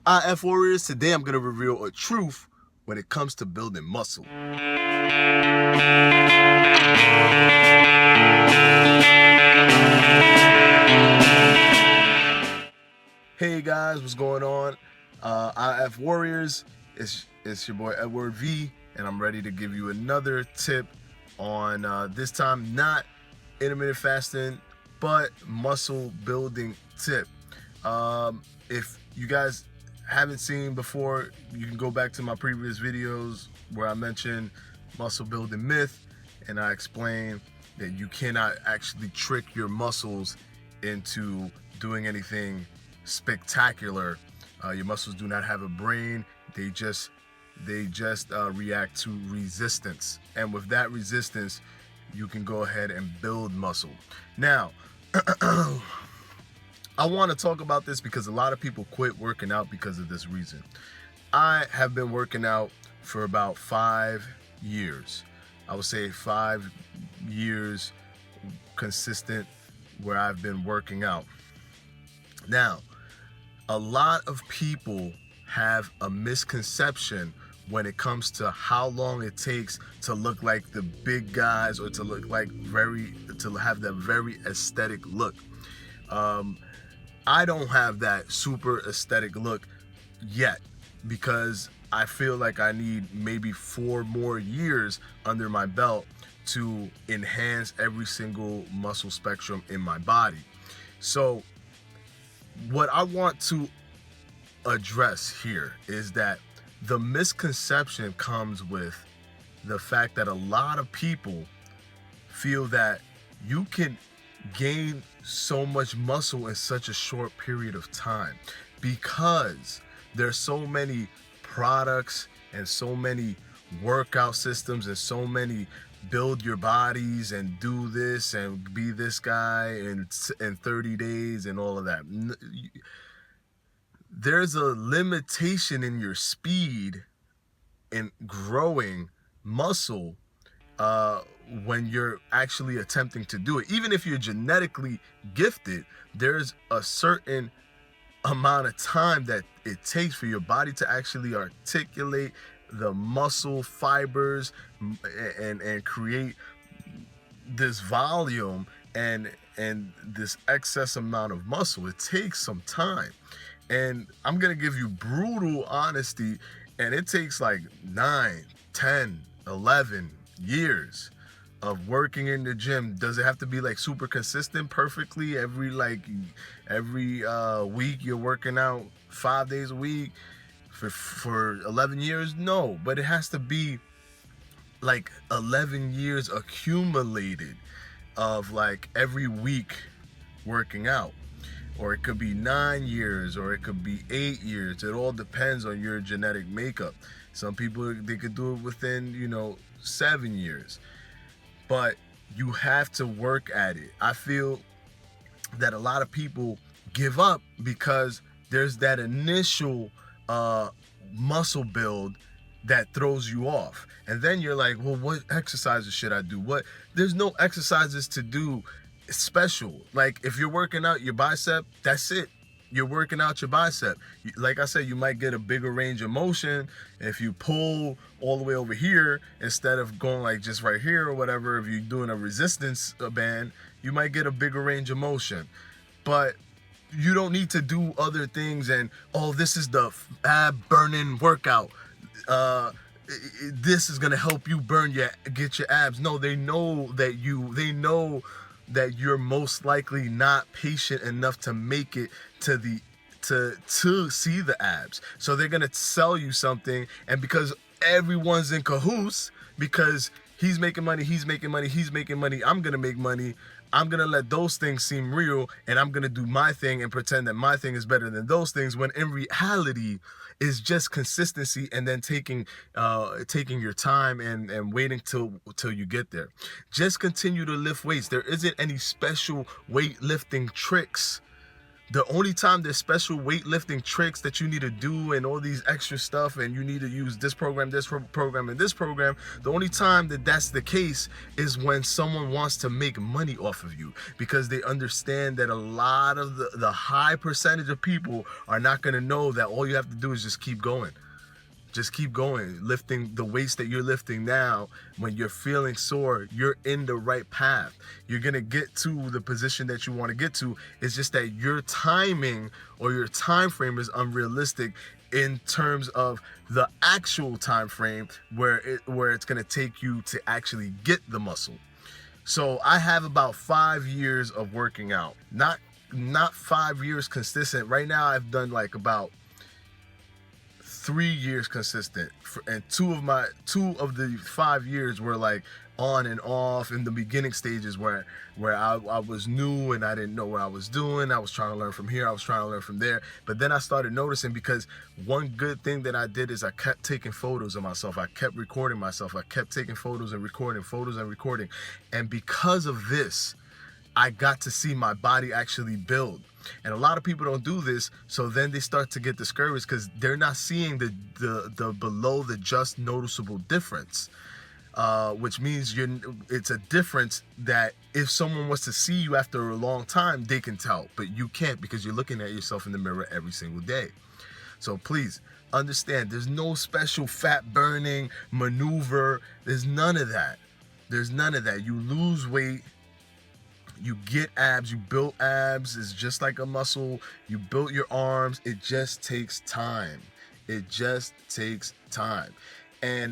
IF Warriors, today I'm going to reveal a truth when it comes to building muscle. Hey guys, what's going on? IF Warriors, it's your boy Edward V, and I'm ready to give you another tip on this time not intermittent fasting, but muscle building tip. If you guys haven't seen before, you can go back to my previous videos where I mentioned muscle building myth, and I explain that you cannot actually trick your muscles into doing anything spectacular. Your muscles do not have a brain. They just react to resistance, and with that resistance you can go ahead and build muscle. Now I want to talk about this because a lot of people quit working out because of this reason. I have been working out for about 5 years. I would say 5 years consistent where I've been working out. Now, a lot of people have a misconception when it comes to how long it takes to look like the big guys, or to look like to have that very aesthetic look. I don't have that super aesthetic look yet because I feel like I need maybe 4 more years under my belt to enhance every single muscle spectrum in my body. So what I want to address here is that the misconception comes with the fact that a lot of people feel that you can gain so much muscle in such a short period of time because there's so many products and so many workout systems and so many build your bodies and do this and be this guy in 30 days and all of that. There's a limitation in your speed in growing muscle when you're actually attempting to do it. Even if you're genetically gifted, there's a certain amount of time that it takes for your body to actually articulate the muscle fibers and create this volume and this excess amount of muscle. It takes some time, and I'm gonna give you brutal honesty, and it takes like 9, 10, 11 years of working in the gym. Does it have to be like super consistent perfectly every week you're working out 5 days a week for 11 years? No, but it has to be like 11 years accumulated of like every week working out. Or it could be 9 years, or it could be 8 years. It all depends on your genetic makeup. Some people, they could do it within 7 years. But you have to work at it. I feel that a lot of people give up because there's that initial muscle build that throws you off. And then you're like, well, what exercises should I do? There's no exercises to do special. Like if you're working out your bicep, that's it. You're working out your bicep. Like I said, you might get a bigger range of motion if you pull all the way over here instead of going like just right here or whatever. If you're doing a resistance band, you might get a bigger range of motion. But you don't need to do other things and, oh, this is the ab burning workout. This is gonna help you get your abs. No, they know that you're most likely not patient enough to make it to see the abs. So they're gonna sell you something, and because everyone's in cahoots, because he's making money, I'm gonna make money. I'm gonna let those things seem real, and I'm gonna do my thing and pretend that my thing is better than those things, when in reality is just consistency, and then taking your time and waiting till you get there. Just continue to lift weights. There isn't any special weightlifting tricks The only time there's special weightlifting tricks that you need to do and all these extra stuff, and you need to use this program, and this program, the only time that that's the case is when someone wants to make money off of you, because they understand that a lot of the high percentage of people are not going to know that all you have to do is just keep going. Just keep going, lifting the weights that you're lifting now. When you're feeling sore, you're in the right path. You're gonna get to the position that you want to get to. It's just that your timing or your time frame is unrealistic in terms of the actual time frame where it's gonna take you to actually get the muscle. So I have about 5 years of working out, not 5 years consistent. Right now I've done like about 3 years consistent, and two of the 5 years were like on and off in the beginning stages where I was new and I didn't know what I was doing. I was trying to learn from here, I was trying to learn from there. But then I started noticing, because one good thing that I did is I kept taking photos of myself. I kept recording myself. I kept taking photos and recording. And because of this, I got to see my body actually build. And a lot of people don't do this, so then they start to get discouraged because they're not seeing the below the just noticeable difference, which means it's a difference that if someone was to see you after a long time, they can tell, but you can't, because you're looking at yourself in the mirror every single day. So please understand, there's no special fat burning maneuver. There's none of that. You lose weight, you get abs, you build abs. It's just like a muscle. You built your arms. It just takes time. And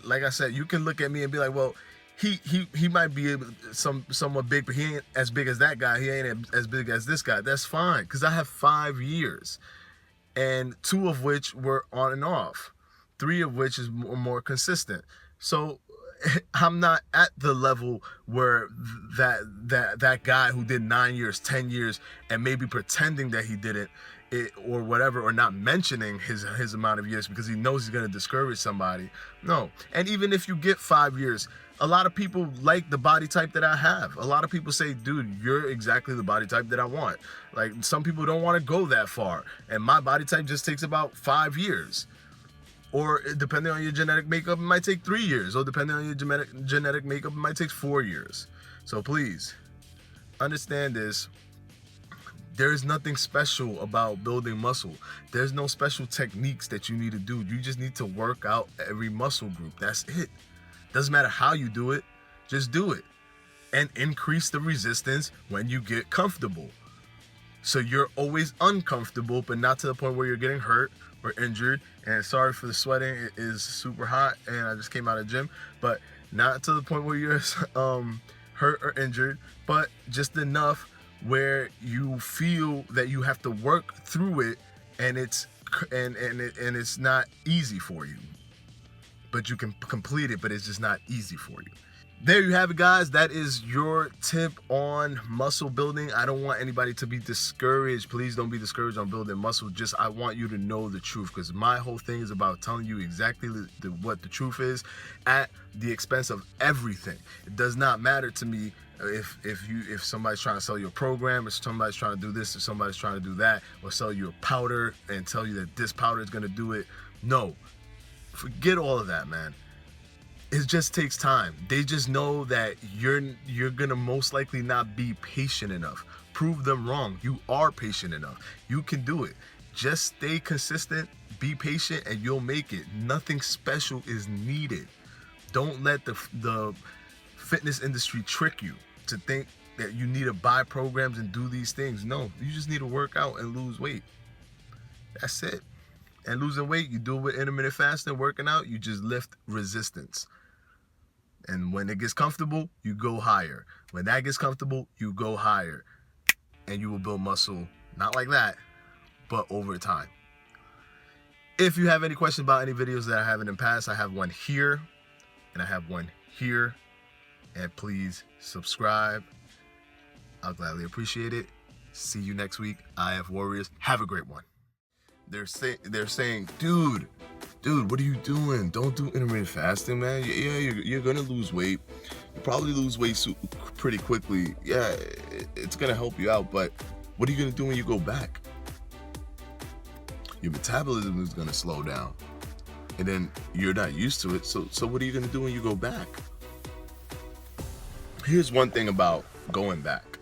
like I said, you can look at me and be like, well, he might be somewhat big, but he ain't as big as that guy. He ain't as big as this guy. That's fine, because I have 5 years, and 2 of which were on and off, 3 of which is more consistent. So I'm not at the level where that guy who did 9 years, 10 years, and maybe pretending that he didn't, or whatever, or not mentioning his amount of years because he knows he's going to discourage somebody. No. And even if you get 5 years, a lot of people like the body type that I have. A lot of people say, dude, you're exactly the body type that I want. Like, some people don't want to go that far, and my body type just takes about 5 years. Or depending on your genetic makeup, it might take 3 years. Or depending on your genetic makeup, it might take 4 years. So please, understand this. There's nothing special about building muscle. There's no special techniques that you need to do. You just need to work out every muscle group. That's it. Doesn't matter how you do it. Just do it. And increase the resistance when you get comfortable. So you're always uncomfortable, but not to the point where you're getting hurt or injured. And sorry for the sweating, it is super hot and I just came out of the gym, but not to the point where you're hurt or injured, but just enough where you feel that you have to work through it, and it's not easy for you, but you can complete it, but it's just not easy for you. There you have it, guys. That is your tip on muscle building. I don't want anybody to be discouraged. Please don't be discouraged on building muscle. Just, I want you to know the truth, because my whole thing is about telling you exactly what the truth is at the expense of everything. It does not matter to me if somebody's trying to sell you a program, or somebody's trying to do this, or somebody's trying to do that, or sell you a powder and tell you that this powder is going to do it. No, forget all of that, man. It just takes time. They just know that you're gonna most likely not be patient enough. Prove them wrong. You are patient enough. You can do it. Just stay consistent, be patient, and you'll make it. Nothing special is needed. Don't let the fitness industry trick you to think that you need to buy programs and do these things. No, you just need to work out and lose weight. That's it. And losing weight, you do it with intermittent fasting, working out, you just lift resistance. And when it gets comfortable, you go higher. When that gets comfortable, you go higher. And you will build muscle, not like that, but over time. If you have any questions about any videos that I have in the past, I have one here, and I have one here. And please subscribe. I'll gladly appreciate it. See you next week. IF Warriors. Have a great one. They're saying, dude, what are you doing? Don't do intermittent fasting, man. Yeah, you're gonna lose weight. You probably lose weight pretty quickly. Yeah, it's gonna help you out, but what are you gonna do when you go back? your metabolism is going to slow down. And then you're not used to it. So what are you going to do when you go back? Here's one thing about going back.